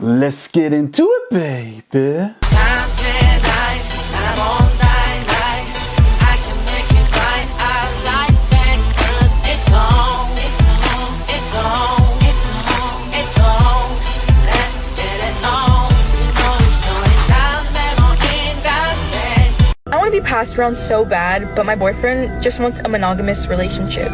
Let's get into it, baby. I want to be passed around so bad, but my boyfriend just wants a monogamous relationship.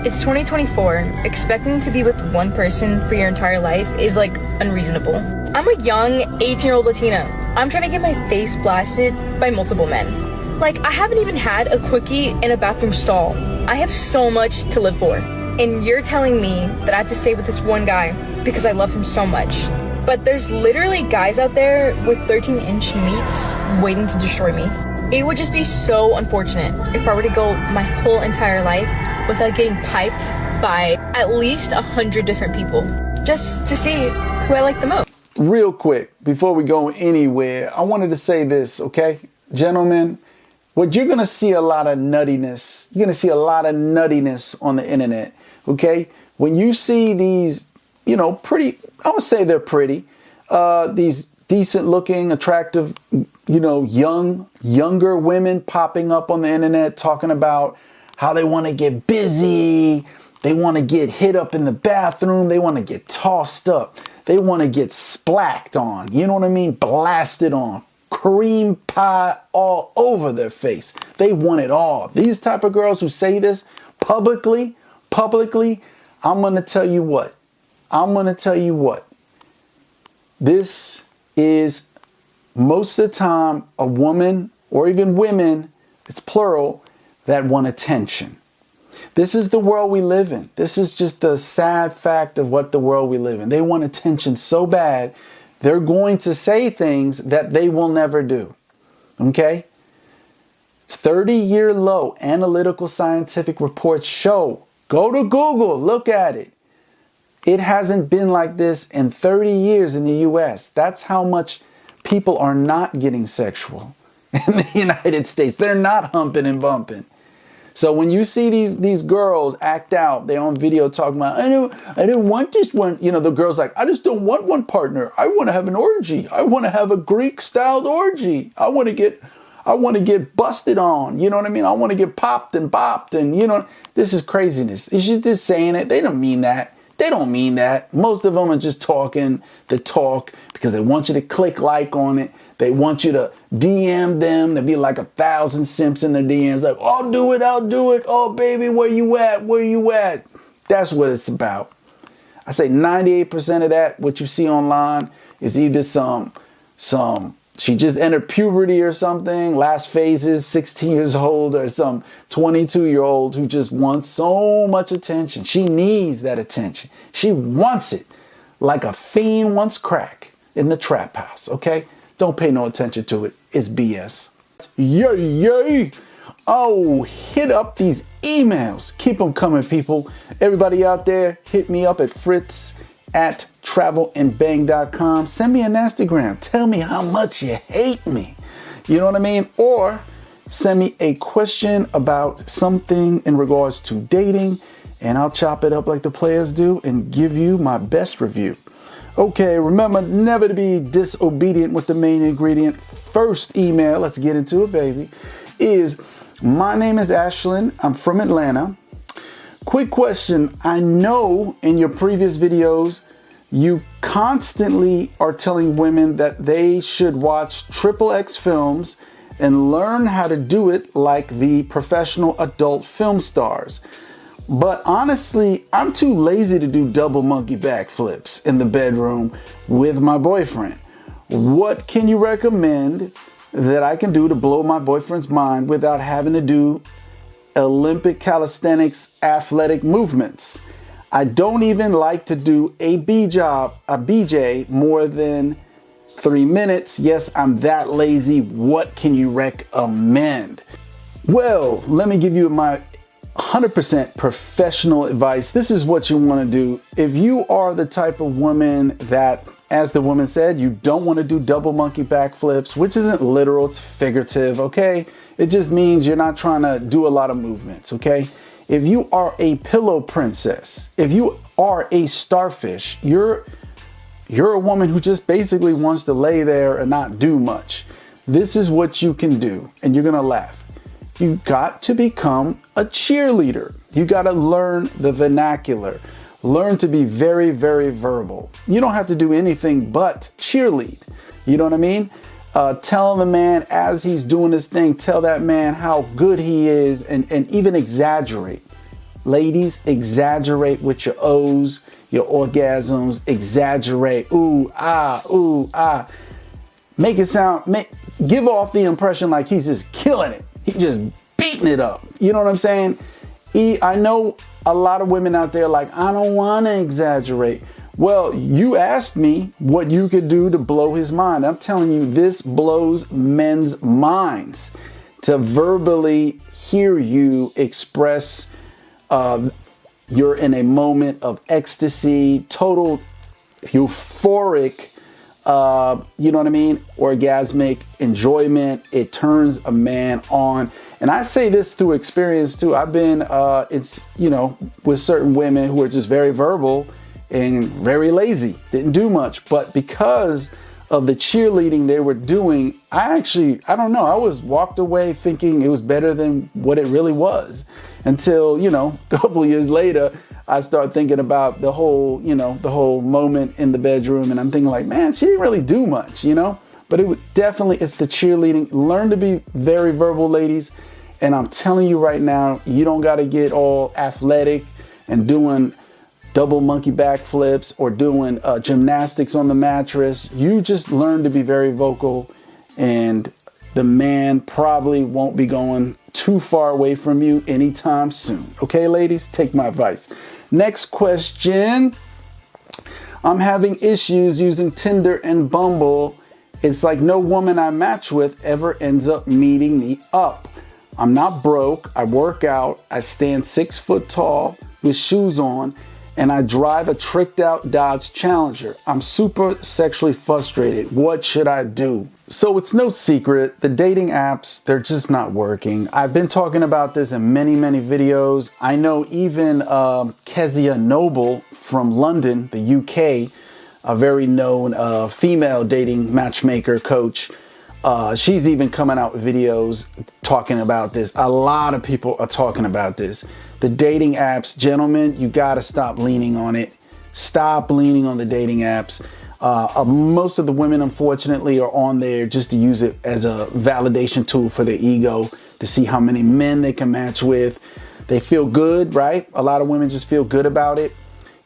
It's 2024. Expecting to be with one person for your entire life is like unreasonable. I'm a young 18-year-old Latina. I'm trying to get my face blasted by multiple men. Like, I haven't even had a quickie in a bathroom stall. I have so much to live for. And you're telling me that I have to stay with this one guy because I love him so much. But there's literally guys out there with 13-inch meats waiting to destroy me. It would just be so unfortunate if I were to go my whole entire life without getting piped by at least 100 different people just to see who I like the most. Real quick, before we go anywhere, I wanted to say this, okay? Gentlemen, what you're going to see a lot of nuttiness. You're going to see a lot of nuttiness on the internet, okay? When you see these, you know, pretty, I would say they're pretty, these decent looking, attractive, you know, younger women popping up on the internet talking about how they want to get busy, they want to get hit up in the bathroom, they want to get tossed up, they want to get splacked on, you know what I mean, blasted on, cream pie all over their face. They want it all. These type of girls who say this publicly, I'm going to tell you what. This is most of the time a woman, or even women, it's plural, that want attention. This is the world we live in. This is just the sad fact of what the world we live in. They want attention so bad, they're going to say things that they will never do. Okay? 30-year low analytical scientific reports show, go to Google, look at it. It hasn't been like this in 30 years in the US. That's how much people are not getting sexual in the United States. They're not humping and bumping. So when you see these girls act out, they're on video talking about, I didn't want just one, you know, the girl's like, I just don't want one partner. I want to have an orgy. I want to have a Greek-styled orgy. I want to get busted on. You know what I mean? I want to get popped and bopped, and you know, this is craziness. She's just saying it. They don't mean that. They don't mean that. Most of them are just talking the talk because they want you to click like on it. They want you to DM them. There'll be like 1,000 simps in their DMs. Like, I'll do it. Oh, baby, where you at? That's what it's about. I say 98% of that, what you see online, is either she just entered puberty or something, last phases, 16 years old, or some 22-year-old who just wants so much attention. She needs that attention. She wants it like a fiend wants crack in the trap house, okay? Don't pay no attention to it. It's BS. Yay! Oh, hit up these emails. Keep them coming, people. Everybody out there, hit me up at Fritz at travelandbang.com. Send me an Instagram. Tell me how much you hate me. You know what I mean? Or send me a question about something in regards to dating, and I'll chop it up like the players do and give you my best review. Okay, remember never to be disobedient with the main ingredient. First email, let's get into it, baby, is, my name is Ashlyn. I'm from Atlanta. Quick question. I know in your previous videos, you constantly are telling women that they should watch XXX films and learn how to do it like the professional adult film stars. But honestly, I'm too lazy to do double monkey backflips in the bedroom with my boyfriend. What can you recommend that I can do to blow my boyfriend's mind without having to do Olympic calisthenics athletic movements? I don't even like to do a BJ more than 3 minutes. Yes, I'm that lazy. What can you recommend? Well, let me give you my 100% professional advice. This is what you want to do. If you are the type of woman that, as the woman said, you don't want to do double monkey backflips, which isn't literal, it's figurative, okay? It just means you're not trying to do a lot of movements, okay? If you are a pillow princess, if you are a starfish, you're you're a woman who just basically wants to lay there and not do much, this is what you can do, and you're gonna laugh. You got to become a cheerleader. You got to learn the vernacular. Learn to be very, very verbal. You don't have to do anything but cheerlead. You know what I mean? Tell the man as he's doing his thing, tell that man how good he is, and even exaggerate. Ladies, exaggerate with your O's, your orgasms, exaggerate. Ooh, ah. Make it sound, give off the impression like he's just killing it. He just beating it up. You know what I'm saying? I know a lot of women out there like, I don't want to exaggerate. Well, you asked me what you could do to blow his mind. I'm telling you, this blows men's minds to verbally hear you express you're in a moment of ecstasy, total euphoric, you know what I mean? Orgasmic enjoyment. It turns a man on. And I say this through experience too. I've been, with certain women who are just very verbal and very lazy, didn't do much. But because of the cheerleading they were doing, I don't know, I was walked away thinking it was better than what it really was. Until, a couple of years later, I start thinking about the whole moment in the bedroom, and I'm thinking like, man, she didn't really do much, But it's the cheerleading. Learn to be very verbal, ladies. And I'm telling you right now, you don't got to get all athletic and doing double monkey backflips or doing gymnastics on the mattress. You just learn to be very vocal, and the man probably won't be going too far away from you anytime soon. Okay, ladies, take my advice. Next question. I'm having issues using Tinder and Bumble. It's like no woman I match with ever ends up meeting me up. I'm not broke. I work out. I stand 6 foot tall with shoes on, and I drive a tricked out Dodge Challenger. I'm super sexually frustrated. What should I do? So it's no secret, the dating apps, they're just not working. I've been talking about this in many, many videos. I know even Kezia Noble from London, the UK, a very known female dating matchmaker coach, she's even coming out with videos talking about this. A lot of people are talking about this. The dating apps, gentlemen, you gotta stop leaning on it. Stop leaning on the dating apps. Most of the women, unfortunately, are on there just to use it as a validation tool for their ego, to see how many men they can match with. They feel good, right? A lot of women just feel good about it.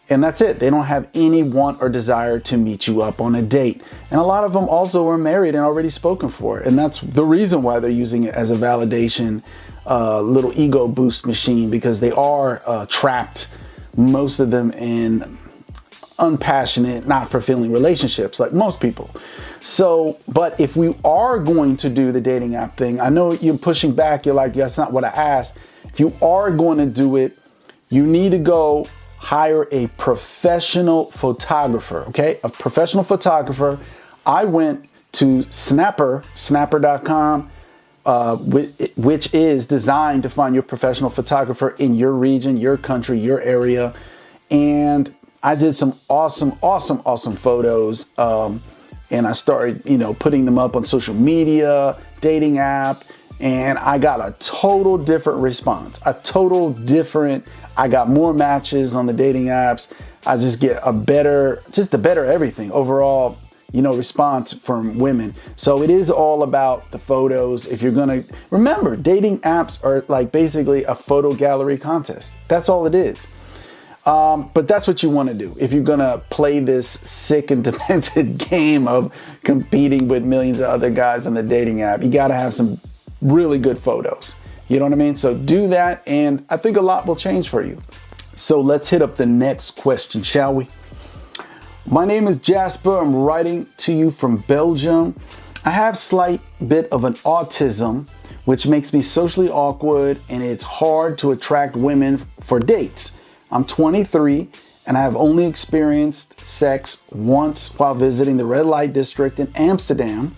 And that's it. They don't have any want or desire to meet you up on a date. And a lot of them also are married and already spoken for. And that's the reason why they're using it as a validation, little ego boost machine, because they are trapped, most of them, in unpassionate, not fulfilling relationships like most people. So, but if we are going to do the dating app thing, I know you're pushing back. You're like, yeah, that's not what I asked. If you are going to do it, you need to go hire a professional photographer, okay? A professional photographer. I went to snapper.com, which is designed to find your professional photographer in your region, your country, your area. And I did some awesome photos. And I started, putting them up on social media, dating app, and I got a total different response. I got more matches on the dating apps. I just get a better everything overall, response from women. So it is all about the photos. If you're gonna remember, dating apps are like basically a photo gallery contest. That's all it is. But that's what you want to do. If you're going to play this sick and demented game of competing with millions of other guys on the dating app, you got to have some really good photos. You know what I mean? So do that, and I think a lot will change for you. So let's hit up the next question, shall we? My name is Jasper. I'm writing to you from Belgium. I have slight bit of an autism, which makes me socially awkward, and it's hard to attract women for dates. I'm 23 and I have only experienced sex once while visiting the red light district in Amsterdam.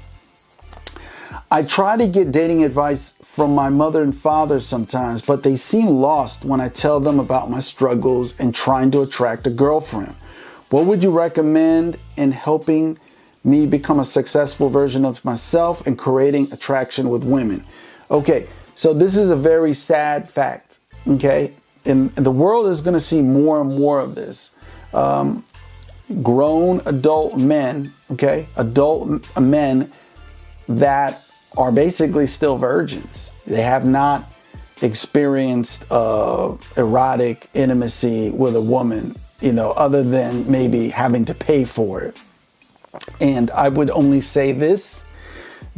I try to get dating advice from my mother and father sometimes, but they seem lost when I tell them about my struggles and trying to attract a girlfriend. What would you recommend in helping me become a successful version of myself and creating attraction with women? Okay, so this is a very sad fact, okay? And the world is going to see more and more of this. Grown adult men, okay? Adult men that are basically still virgins. They have not experienced erotic intimacy with a woman, other than maybe having to pay for it. And I would only say this: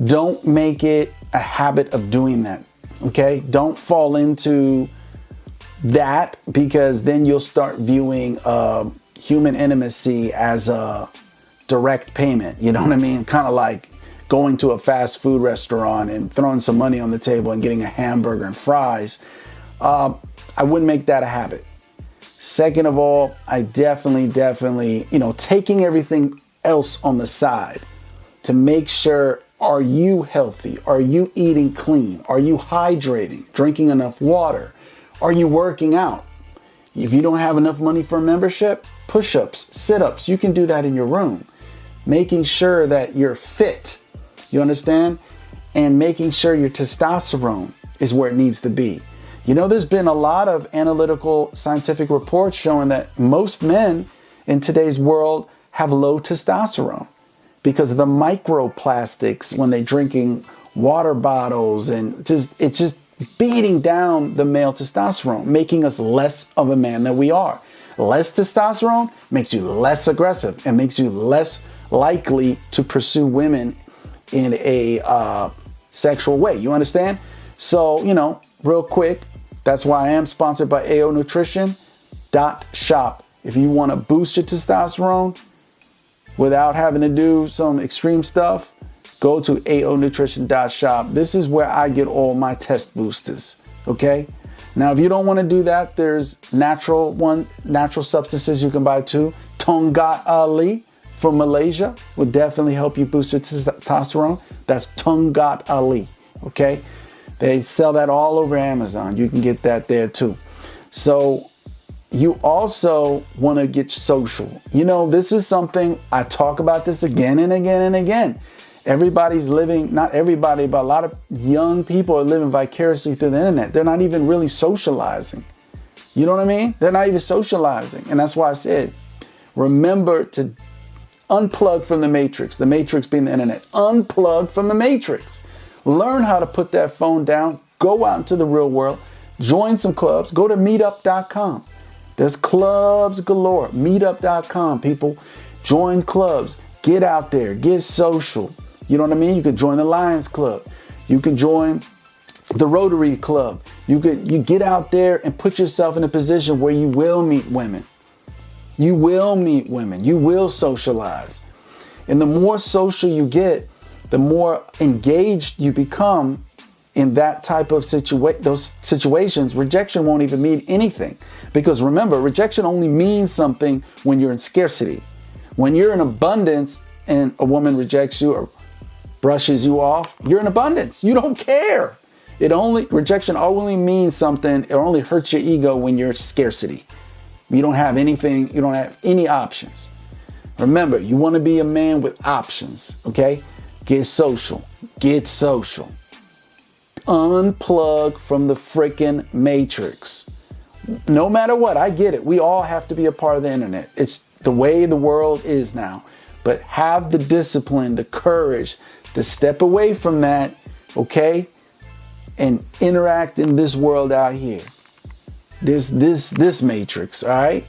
don't make it a habit of doing that, okay? Don't fall into that, because then you'll start viewing human intimacy as a direct payment. You know what I mean? Kind of like going to a fast food restaurant and throwing some money on the table and getting a hamburger and fries. I wouldn't make that a habit. Second of all, I definitely, taking everything else on the side to make sure, are you healthy? Are you eating clean? Are you hydrating, drinking enough water? Are you working out? If you don't have enough money for a membership, push-ups, sit-ups, you can do that in your room. Making sure that you're fit, you understand? And making sure your testosterone is where it needs to be. There's been a lot of analytical scientific reports showing that most men in today's world have low testosterone because of the microplastics when they're drinking water bottles, and it's just beating down the male testosterone, making us less of a man than we are. Less testosterone makes you less aggressive and makes you less likely to pursue women in a sexual way. You understand? So, real quick, that's why I am sponsored by AONutrition.shop. If you want to boost your testosterone without having to do some extreme stuff, go to AONutrition.shop. This is where I get all my test boosters. Okay? Now, if you don't want to do that, there's natural substances you can buy too. Tongat Ali from Malaysia would definitely help you boost your testosterone. That's Tongat Ali. Okay? They sell that all over Amazon. You can get that there too. So you also want to get social. This is something I talk about this again and again and again. Everybody's living, not everybody, but a lot of young people are living vicariously through the internet. They're not even really socializing. You know what I mean? They're not even socializing. And that's why I said, remember to unplug from the matrix being the internet. Unplug from the matrix. Learn how to put that phone down. Go out into the real world. Join some clubs. Go to meetup.com. There's clubs galore. Meetup.com, people. Join clubs. Get out there. Get social. You know what I mean? You could join the Lions Club. You can join the Rotary Club. You get out there and put yourself in a position where you will meet women. You will meet women. You will socialize. And the more social you get, the more engaged you become in that type of those situations. Rejection won't even mean anything. Because remember, rejection only means something when you're in scarcity. When you're in abundance and a woman rejects you or brushes you off, you're in abundance. You don't care. Rejection only means something. It only hurts your ego when you're in scarcity. You don't have anything. You don't have any options. Remember, you want to be a man with options. Okay? Get social. Get social. Unplug from the freaking matrix. No matter what, I get it. We all have to be a part of the internet. It's the way the world is now. But have the discipline, the courage to step away from that, okay? And interact in this world out here. This matrix, all right?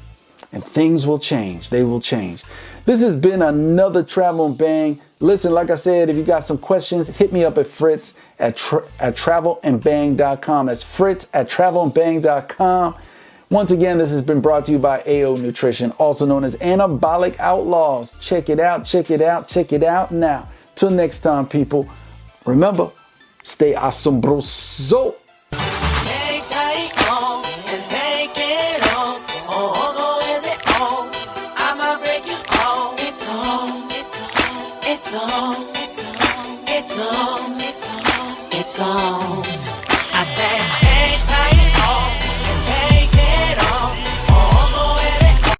And things will change. They will change. This has been another Travel and Bang. Listen, like I said, if you got some questions, hit me up at Fritz at travelandbang.com. That's Fritz at travelandbang.com. Once again, this has been brought to you by AO Nutrition, also known as Anabolic Outlaws. Check it out, check it out, check it out now. Till next time, people, remember, stay asombroso.